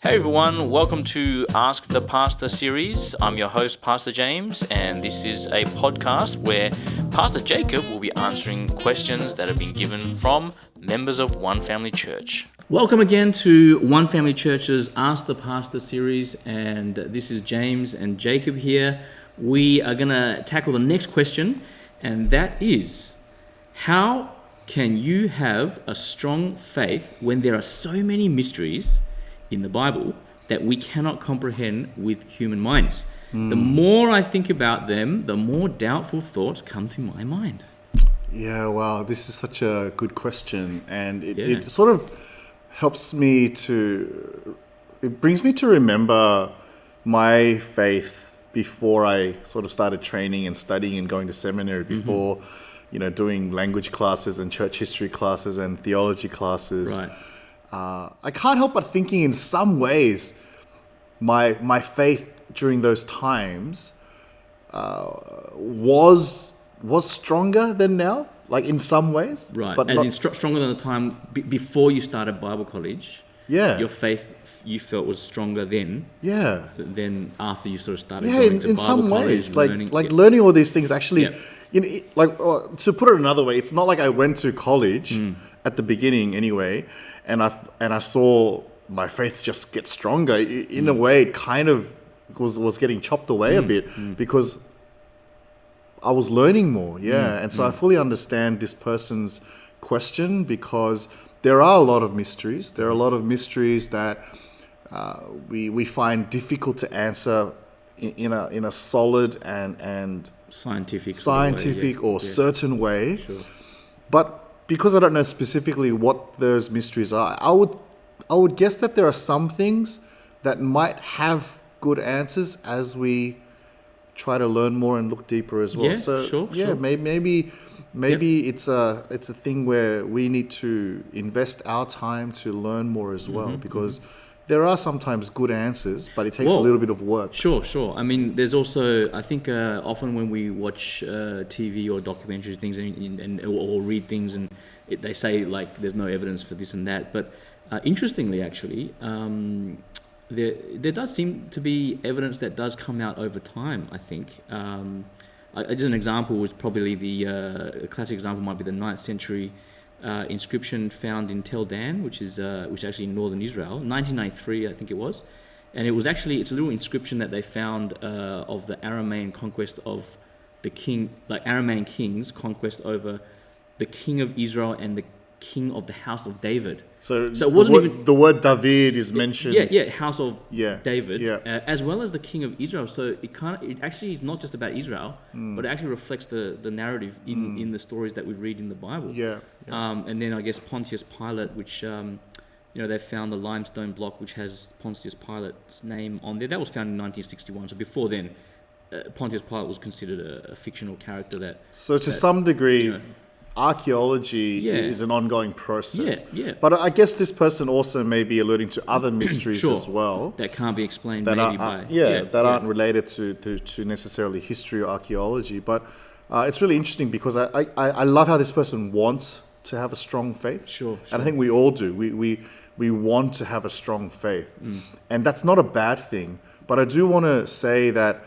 Hey everyone, welcome to Ask the Pastor series. I'm your host, Pastor James, and this is a podcast where Pastor Jacob will be answering questions that have been given from members of One Family Church. Welcome again to One Family Church's Ask the Pastor series, and this is James and Jacob here. We are going to tackle the next question, and that is, how can you have a strong faith when there are so many mysteries in the Bible that we cannot comprehend with human minds? The more I think about them, the more doubtful thoughts come to my mind. Yeah, wow, this is such a good question, and it sort of helps me it brings me to remember my faith before I sort of started training and studying and going to seminary, before, doing language classes and church history classes and theology classes. Right. I can't help but thinking in some ways my faith during those times was stronger than now, like in some ways. Right, but as in stronger than the time before you started Bible college. Yeah. Your faith, you felt, was stronger then than after you sort of started going to in Bible some college. ways. Learning all these things actually, to put it another way, it's not like I went to college at the beginning anyway, and I saw my faith just get stronger. In a way, it kind of was getting chopped away a bit because I was learning more. And so I fully understand this person's question, because there are a lot of mysteries. There are a lot of mysteries that we find difficult to answer in a solid and scientific or certain way. Sure. But because I don't know specifically what those mysteries are, I would guess that there are some things that might have good answers as we try to learn more and look deeper as well. Sure. Maybe it's a thing where we need to invest our time to learn more as well, because there are sometimes good answers, but it takes a little bit of work. Sure. I mean, there's also, I think, often when we watch TV or documentaries, things, or read things, and they say, like, there's no evidence for this and that. But interestingly, actually, there does seem to be evidence that does come out over time, I think. As an example, was probably the classic example might be the 9th century inscription found in Tel Dan, which is actually in northern Israel, 1993, I think it was, and it's a little inscription that they found of the Aramean conquest of the king, like Aramean kings' conquest over the king of Israel and the king of the house of David. So it wasn't the word David is mentioned. House of David, as well as the king of Israel. So it actually is not just about Israel, but it actually reflects the narrative in the stories that we read in the Bible. And then I guess Pontius Pilate, which they found the limestone block which has Pontius Pilate's name on there. That was found in 1961. So before then, Pontius Pilate was considered a fictional character. So to some degree, archaeology is an ongoing process. But I guess this person also may be alluding to other mysteries as well that can't be explained aren't related to necessarily history or archaeology. But it's really interesting, because I love how this person wants to have a strong faith. Sure. And I think we all do. We want to have a strong faith, and that's not a bad thing. But I do want to say that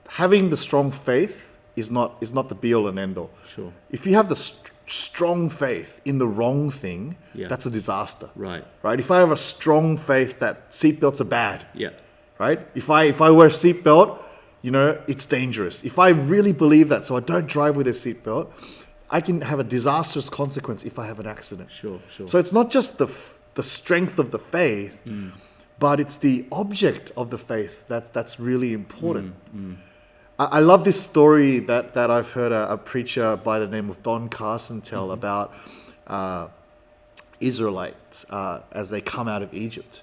having the strong faith is not the be all and end all. Sure. If you have the strong faith in the wrong thing, that's a disaster. Right. If I have a strong faith that seatbelts are bad, right? If I wear a seatbelt, it's dangerous. If I really believe that, so I don't drive with a seatbelt, I can have a disastrous consequence if I have an accident. Sure. So it's not just the strength of the faith, but it's the object of the faith that's really important. I love this story that I've heard a preacher by the name of Don Carson tell about Israelites as they come out of Egypt.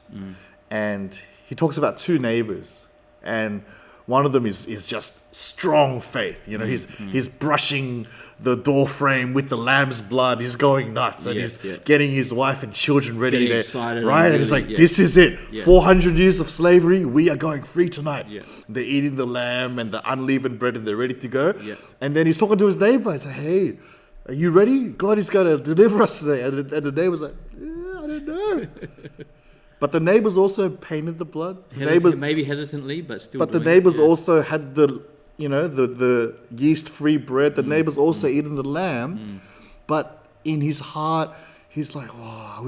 And he talks about two neighbors, and one of them is just strong faith. He's brushing the door frame with the lamb's blood. He's going nuts, and he's getting his wife and children ready. Getting excited, right? And he's like, this is it. 400 years of slavery, we are going free tonight. They're eating the lamb and the unleavened bread, and they're ready to go. And then he's talking to his neighbor. He's like, hey, are you ready? God is going to deliver us today. And the neighbor's like, I don't no. But the neighbors also painted the blood. Maybe hesitantly, but still. But the neighbors also had the yeast-free bread. The neighbors also eaten the lamb. But in his heart, he's like, "Oh,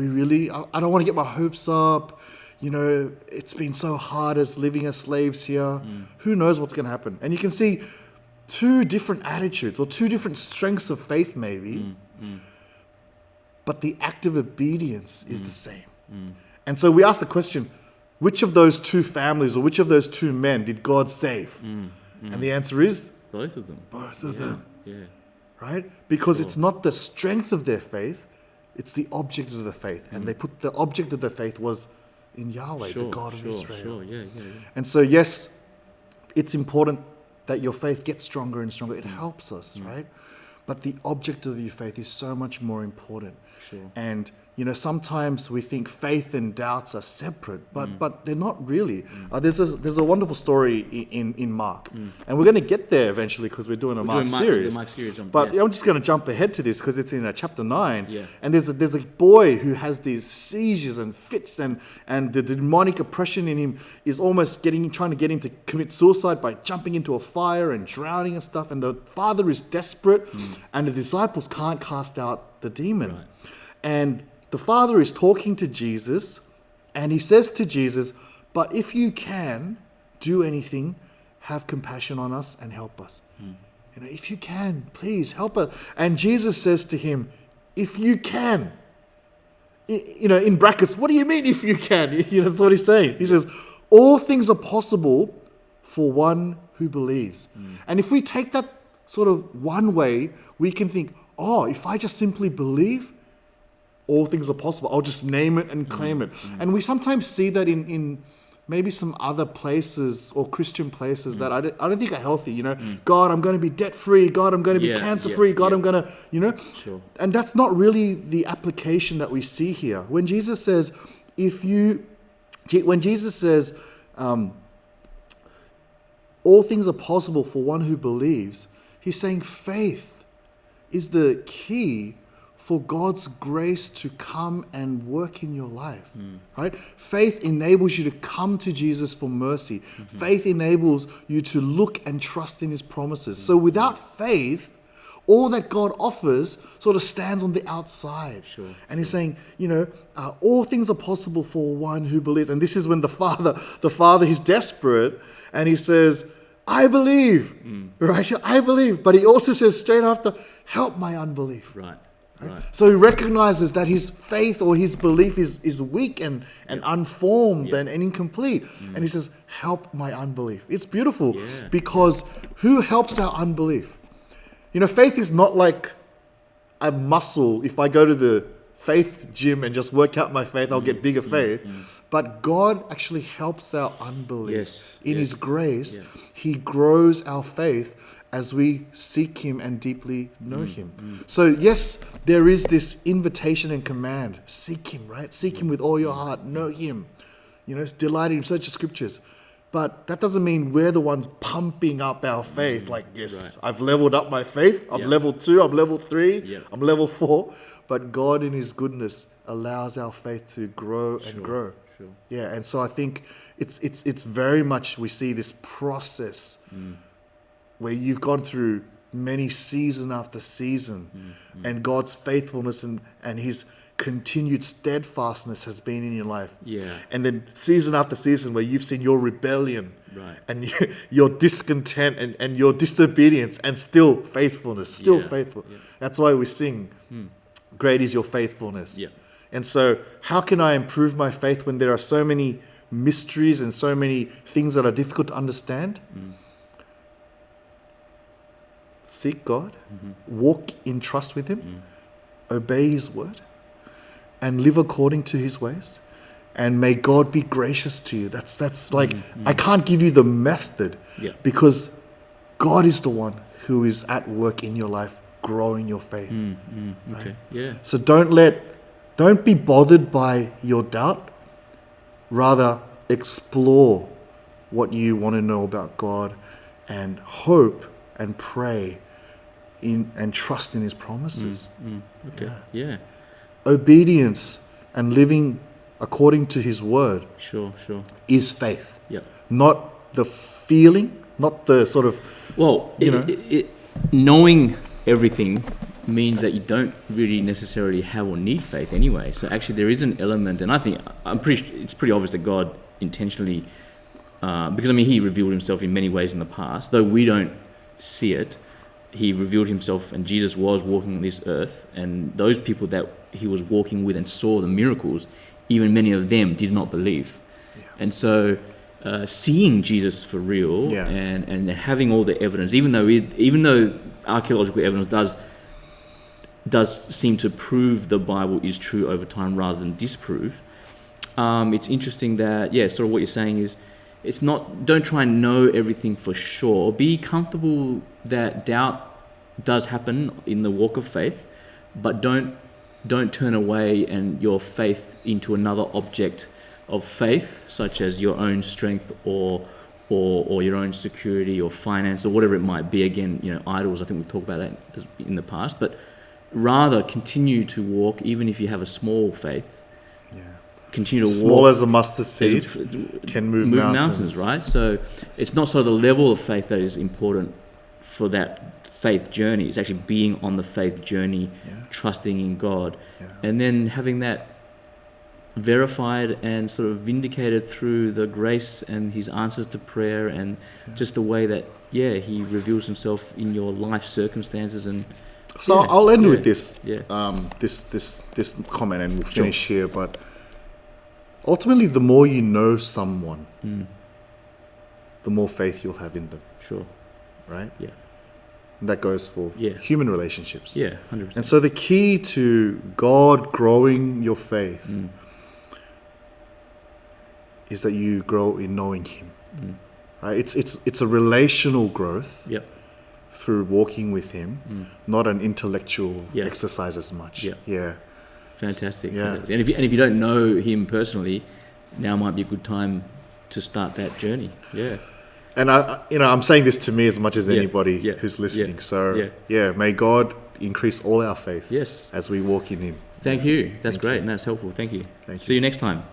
I don't want to get my hopes up. It's been so hard as living as slaves here. Who knows what's going to happen?" And you can see two different attitudes or two different strengths of faith, maybe. But the act of obedience is the same. And so we ask the question, which of those two families or which of those two men did God save? And the answer is? Both of them. Both of them. Yeah. Right? Because it's not the strength of their faith, it's the object of the faith. And they put the object of their faith was in Yahweh, the God of Israel. Sure, yeah. And so, yes, it's important that your faith gets stronger and stronger. It helps us, right? But the object of your faith is so much more important. Sure. And sometimes we think faith and doubts are separate, but they're not really. There's a wonderful story in Mark, and we're going to get there eventually because we're doing a Mark series. The Mark series But I'm just going to jump ahead to this because it's in chapter 9. Yeah. And there's a boy who has these seizures and fits, and the demonic oppression in him is almost trying to get him to commit suicide by jumping into a fire and drowning and stuff. And the father is desperate, and the disciples can't cast out the demon. Right. And the father is talking to Jesus, and he says to Jesus, "But if you can do anything, have compassion on us and help us." If you can, please help us. And Jesus says to him, "If you can." In brackets, what do you mean if you can? That's what he's saying. He says, all things are possible for one who believes. And if we take that sort of one way, we can think, if I just simply believe, all things are possible. I'll just name it and claim it. And we sometimes see that in maybe some other places or Christian places that I don't think are healthy. God, I'm going to be debt-free. God, I'm going to be cancer-free. God, I'm going to, Sure. And that's not really the application that we see here. When Jesus says, all things are possible for one who believes, he's saying faith is the key for God's grace to come and work in your life, right? Faith enables you to come to Jesus for mercy. Faith enables you to look and trust in his promises. So without faith, all that God offers sort of stands on the outside. Sure. And he's saying, all things are possible for one who believes. And this is when the father, he's desperate, and he says, "I believe," right? "I believe." But he also says straight after, "Help my unbelief." Right. So he recognizes that his faith or his belief is weak and unformed and incomplete. And he says, "Help my unbelief." It's beautiful because who helps our unbelief? Faith is not like a muscle. If I go to the faith gym and just work out my faith, I'll get bigger faith. But God actually helps our unbelief. In his grace, he grows our faith as we seek him and deeply know him. So yes, there is this invitation and command. Seek him, right? Seek him with all your heart. Know him. Delight in him. Search the scriptures. But that doesn't mean we're the ones pumping up our faith. Like, yes, I've leveled up my faith. I'm level 2. I'm level 3. I'm level 4. But God in his goodness allows our faith to grow and grow. Sure. Yeah, and so I think it's very much we see this process where you've gone through many season after season, and God's faithfulness and his continued steadfastness has been in your life. Yeah. And then season after season where you've seen your rebellion and your discontent and your disobedience, and still faithfulness, faithful. Yeah. That's why we sing, "Great is your faithfulness." Yeah. And so how can I improve my faith when there are so many mysteries and so many things that are difficult to understand? Seek God, walk in trust with him, obey his word, and live according to his ways. And may God be gracious to you. That's like, I can't give you the method because God is the one who is at work in your life, growing your faith. Okay. Right? Yeah. So don't be bothered by your doubt. Rather, explore what you want to know about God and hope and pray and trust in his promises. Okay. Yeah. Obedience and living according to His word Sure. is faith. Yep. Not the feeling, not the sort of, Well, knowing everything means that you don't really necessarily have or need faith anyway. So actually there is an element, and it's pretty obvious that God intentionally, because I mean He revealed Himself in many ways in the past, though we don't see it. He revealed Himself, and Jesus was walking on this earth, and those people that He was walking with and saw the miracles, even many of them did not believe. Yeah. And so seeing Jesus for real, and having all the evidence, even though archaeological evidence does seem to prove the Bible is true over time rather than disprove, it's interesting that, sort of what you're saying is, it's not, don't try and know everything for sure. Be comfortable that doubt does happen in the walk of faith, but don't turn away and your faith into another object of faith, such as your own strength or your own security or finance or whatever it might be. Again, idols, I think we've talked about that in the past, but rather continue to walk, even if you have a small faith. Continue to walk. Small as a mustard seed can move mountains, right? So it's not sort of the level of faith that is important for that faith journey. It's actually being on the faith journey, trusting in God, and then having that verified and sort of vindicated through the grace and His answers to prayer, and just the way that He reveals Himself in your life circumstances. And so I'll end with this this comment, and we'll finish here. But ultimately, the more you know someone, the more faith you'll have in them. Sure. Right? Yeah. And that goes for human relationships. Yeah, 100%. And so the key to God growing your faith is that you grow in knowing Him. Right? It's a relational growth through walking with Him, not an intellectual exercise as much. Fantastic. Yeah. And if you don't know Him personally, now might be a good time to start that journey. Yeah. And I'm saying this to me as much as anybody who's listening. So may God increase all our faith as we walk in Him. Thank you. That's great, and that's helpful. Thank you. See you next time.